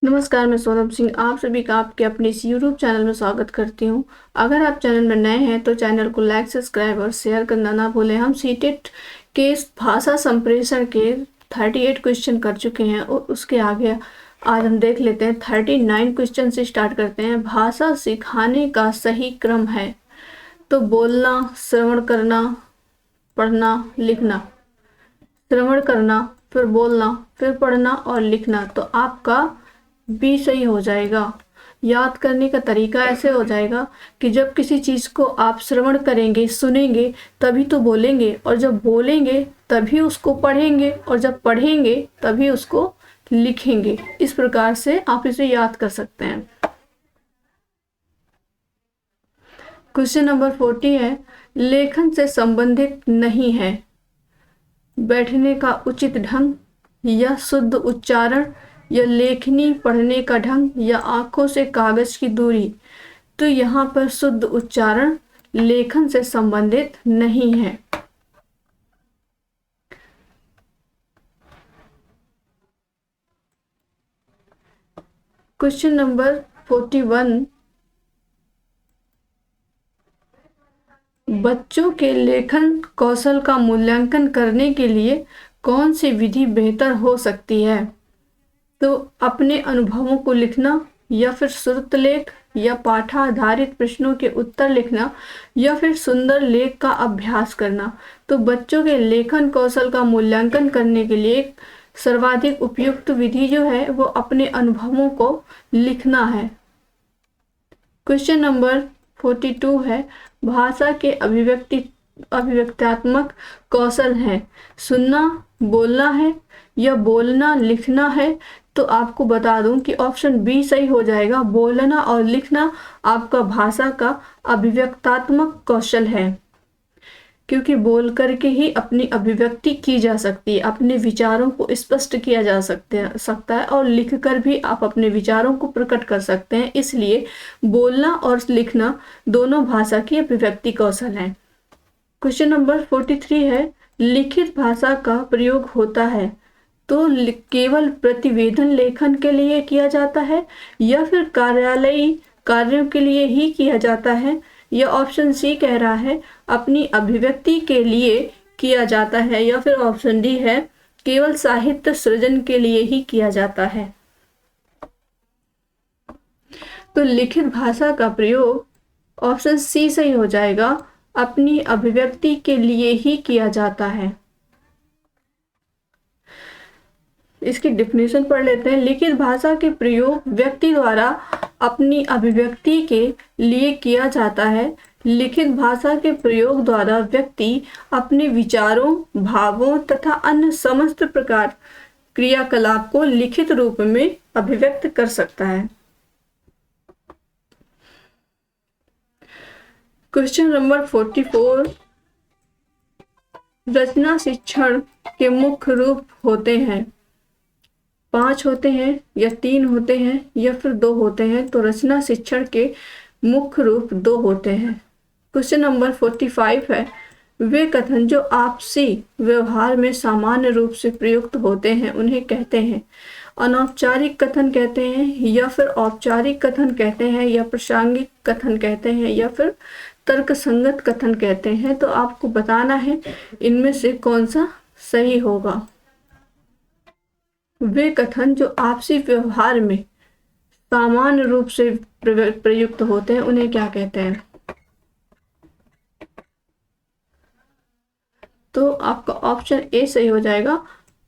नमस्कार, मैं सोनम सिंह आप सभी का आपके अपने इस यूट्यूब चैनल में स्वागत करती हूँ। अगर आप चैनल में नए हैं तो चैनल को लाइक, सब्सक्राइब और शेयर करना ना भूलें। हम सीटेट के इस भाषा संप्रेषण के 38 क्वेश्चन कर चुके हैं और उसके आगे आज हम देख लेते हैं 39 क्वेश्चन से स्टार्ट करते हैं। भाषा सिखाने का सही क्रम है तो बोलना, श्रवण करना, पढ़ना, लिखना। श्रवण करना, फिर बोलना, फिर पढ़ना और लिखना, तो आपका भी सही हो जाएगा। याद करने का तरीका ऐसे हो जाएगा कि जब किसी चीज़ को आप श्रवण करेंगे, सुनेंगे, तभी तो बोलेंगे, और जब बोलेंगे तभी उसको पढ़ेंगे, और जब पढ़ेंगे तभी उसको लिखेंगे। इस प्रकार से आप इसे याद कर सकते हैं। क्वेश्चन नंबर 40 है, लेखन से संबंधित नहीं है बैठने का उचित ढंग या शुद्ध उच्चारण या लेखनी पढ़ने का ढंग या आंखों से कागज की दूरी। तो यहाँ पर शुद्ध उच्चारण लेखन से संबंधित नहीं है। क्वेश्चन नंबर 41, बच्चों के लेखन कौशल का मूल्यांकन करने के लिए कौन सी विधि बेहतर हो सकती है? तो अपने अनुभवों को लिखना, या फिर श्रुत लेख, या पाठाधारित प्रश्नों के उत्तर लिखना, या फिर सुंदर लेख का अभ्यास करना। तो बच्चों के लेखन कौशल का मूल्यांकन करने के लिए सर्वाधिक उपयुक्त विधि जो है वो अपने अनुभवों को लिखना है। क्वेश्चन नंबर 42 है, भाषा के अभिव्यक्त्यात्मक कौशल हैं सुनना, बोलना है या बोलना, लिखना है। तो आपको बता दूं कि ऑप्शन बी सही हो जाएगा। बोलना और लिखना आपका भाषा का अभिव्यक्तात्मक कौशल है, क्योंकि बोल करके ही अपनी अभिव्यक्ति की जा सकती है, अपने विचारों को स्पष्ट किया जा सकता है, और लिख कर भी आप अपने विचारों को प्रकट कर सकते हैं। इसलिए बोलना और लिखना दोनों भाषा की अभिव्यक्ति कौशल हैं। क्वेश्चन नंबर 43 है, लिखित भाषा का प्रयोग होता है तो केवल प्रतिवेदन लेखन के लिए किया जाता है या फिर कार्यालयी कार्यों के लिए ही किया जाता है? या ऑप्शन सी कह रहा है अपनी अभिव्यक्ति के लिए किया जाता है, या फिर ऑप्शन डी है केवल साहित्य सृजन के लिए ही किया जाता है। तो लिखित भाषा का प्रयोग ऑप्शन सी सही हो जाएगा, अपनी अभिव्यक्ति के लिए ही किया जाता है। इसकी डिफिनेशन पढ़ लेते हैं। लिखित भाषा के प्रयोग व्यक्ति द्वारा अपनी अभिव्यक्ति के लिए किया जाता है। लिखित भाषा के प्रयोग द्वारा व्यक्ति अपने विचारों, भावों तथा अन्य समस्त प्रकार क्रियाकलाप को लिखित रूप में अभिव्यक्त कर सकता है। क्वेश्चन नंबर 44, रचना शिक्षण के मुख्य रूप होते हैं 5 होते हैं, या 3 होते हैं, या फिर 2 होते हैं? तो रचना शिक्षण के मुख्य रूप 2 होते हैं। क्वेश्चन नंबर 45 है, वे कथन जो आपसी व्यवहार में सामान्य रूप से प्रयुक्त होते हैं उन्हें कहते हैं अनौपचारिक कथन कहते हैं, या फिर औपचारिक कथन कहते हैं, या प्रासंगिक कथन कहते हैं, या फिर तर्कसंगत कथन कहते हैं? तो आपको बताना है इनमें से कौन सा सही होगा। वे कथन जो आपसी व्यवहार में सामान्य रूप से प्रयुक्त होते हैं उन्हें क्या कहते हैं? तो आपका ऑप्शन ए सही हो जाएगा।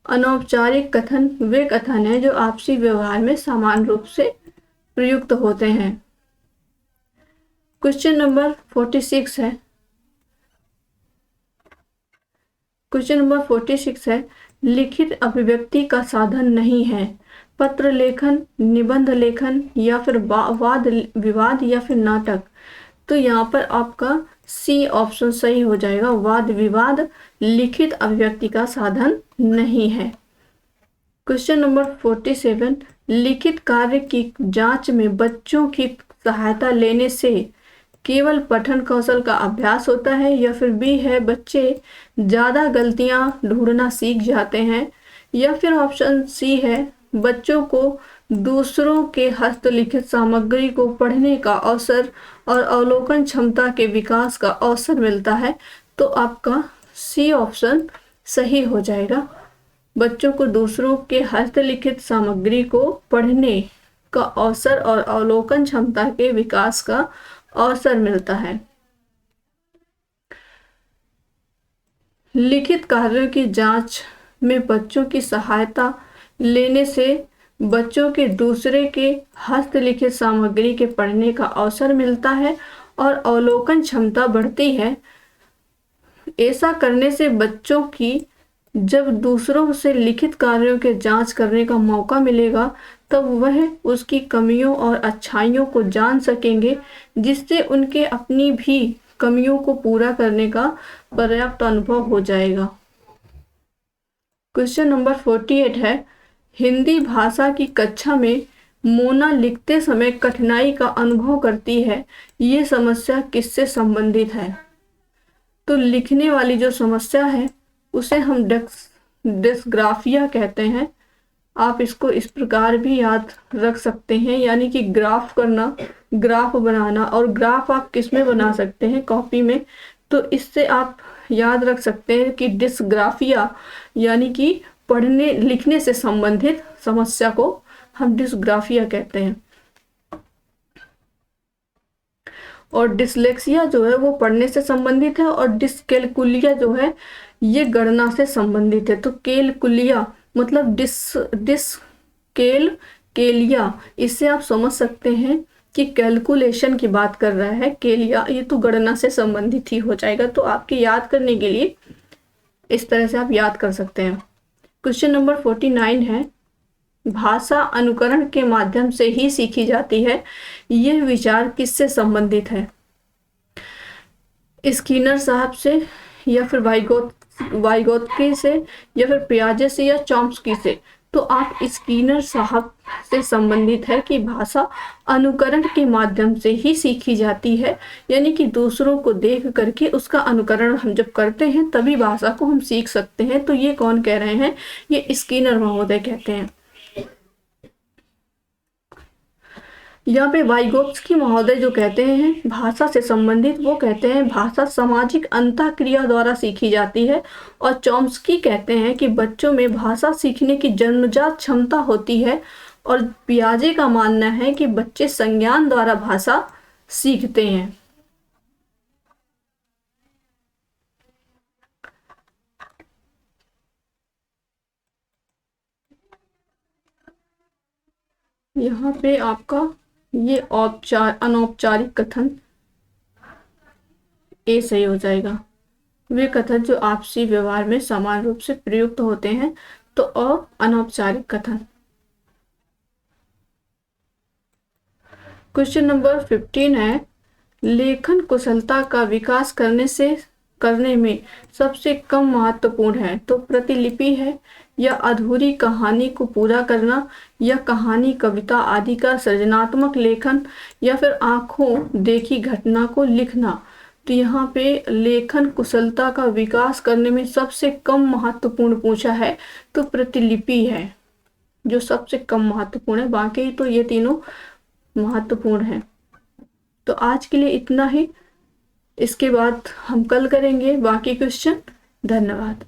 अनौपचारिक कथन वे कथन है जो आपसी व्यवहार में सामान्य रूप से प्रयुक्त होते हैं। क्वेश्चन नंबर 46 है। क्वेश्चन नंबर 46 है, लिखित अभिव्यक्ति का साधन नहीं है पत्र लेखन, निबंध लेखन, या फिर वाद विवाद, या फिर नाटक? तो यहाँ पर आपका सी ऑप्शन सही हो जाएगा। वाद विवाद लिखित अभिव्यक्ति का साधन नहीं है। क्वेश्चन नंबर 47, लिखित कार्य की जांच में बच्चों की सहायता लेने से केवल पठन कौशल का अभ्यास होता है, या फिर बी है बच्चे ज्यादा गलतियां ढूंढना सीख जाते हैं, या फिर ऑप्शन सी है बच्चों को दूसरों के हस्तलिखित सामग्री को पढ़ने का अवसर और अवलोकन क्षमता के विकास का अवसर मिलता है, तो आपका सी ऑप्शन सही हो जाएगा। बच्चों को दूसरों के हस्तलिखित सामग्री को पढ़ने का अवसर और अवलोकन क्षमता के विकास का अवसर मिलता है। लिखित कार्यों की जांच में बच्चों की सहायता लेने से बच्चों के दूसरे के हस्तलिखित सामग्री के पढ़ने का अवसर मिलता है और अवलोकन क्षमता बढ़ती है। ऐसा करने से बच्चों की जब दूसरों से लिखित कार्यों के जांच करने का मौका मिलेगा, तब वह उसकी कमियों और अच्छाइयों को जान सकेंगे, जिससे उनके अपनी भी कमियों को पूरा करने का पर्याप्त अनुभव हो जाएगा। क्वेश्चन नंबर 48 है, हिंदी भाषा की कक्षा में मोना लिखते समय कठिनाई का अनुभव करती है, ये समस्या किससे संबंधित है? तो लिखने वाली जो समस्या है उसे हम डिस्ग्राफिया कहते हैं। आप इसको इस प्रकार भी याद रख सकते हैं, यानी कि ग्राफ करना, ग्राफ बनाना। और ग्राफ आप किस में बना सकते हैं? कॉपी में। तो इससे आप याद रख सकते हैं कि डिस्ग्राफिया यानी कि पढ़ने लिखने से संबंधित समस्या को हम डिस्ग्राफिया कहते हैं। और डिसलेक्सिया जो है वो पढ़ने से संबंधित है, और डिसकैलकुलिया जो है ये गणना से संबंधित है। तो कैलकुलिया मतलब डिसकैलकुलिया, इससे आप समझ सकते हैं कि कैलकुलेशन की बात कर रहा है। केलिया ये तो गणना से संबंधित ही हो जाएगा। तो आपके याद करने के लिए इस तरह से आप याद कर सकते हैं। क्वेश्चन नंबर 49 है, भाषा अनुकरण के माध्यम से ही सीखी जाती है, यह विचार किससे संबंधित है? स्किनर साहब से, या फिर वाइगोत्स्की से, या फिर पियाजे से, या चॉम्स्की से? तो आप स्किनर साहब से संबंधित है कि भाषा अनुकरण के माध्यम से ही सीखी जाती है, यानी कि दूसरों को देख करके उसका अनुकरण हम जब करते हैं तभी भाषा को हम सीख सकते हैं। तो ये कौन कह रहे हैं? ये स्किनर महोदय कहते हैं। यहाँ पे वाइगोत्स्की महोदय जो कहते हैं भाषा से संबंधित, वो कहते हैं भाषा सामाजिक अंतःक्रिया द्वारा सीखी जाती है। और चॉम्स्की कहते हैं कि बच्चों में भाषा सीखने की जन्मजात क्षमता होती है। और पियाजे का मानना है कि बच्चे संज्ञान द्वारा भाषा सीखते हैं। यहाँ पे आपका ये अनौपचारिक कथन ए सही हो जाएगा। वे कथन जो आपसी व्यवहार में समान रूप से प्रयुक्त होते हैं, तो अनौपचारिक कथन। क्वेश्चन नंबर 15 है, लेखन कुशलता का विकास करने में सबसे कम महत्वपूर्ण है? तो प्रतिलिपि है, या अधूरी कहानी को पूरा करना, या कहानी, कविता आदि का सृजनात्मक लेखन, या फिर आंखों देखी घटना को लिखना? तो यहाँ पे लेखन कुशलता का विकास करने में सबसे कम महत्वपूर्ण पूछा है, तो प्रतिलिपि है जो सबसे कम महत्वपूर्ण है। बाकी तो ये तीनों महत्वपूर्ण है। तो आज के लिए इतना ही, इसके बाद हम कल करेंगे बाकी क्वेश्चन। धन्यवाद।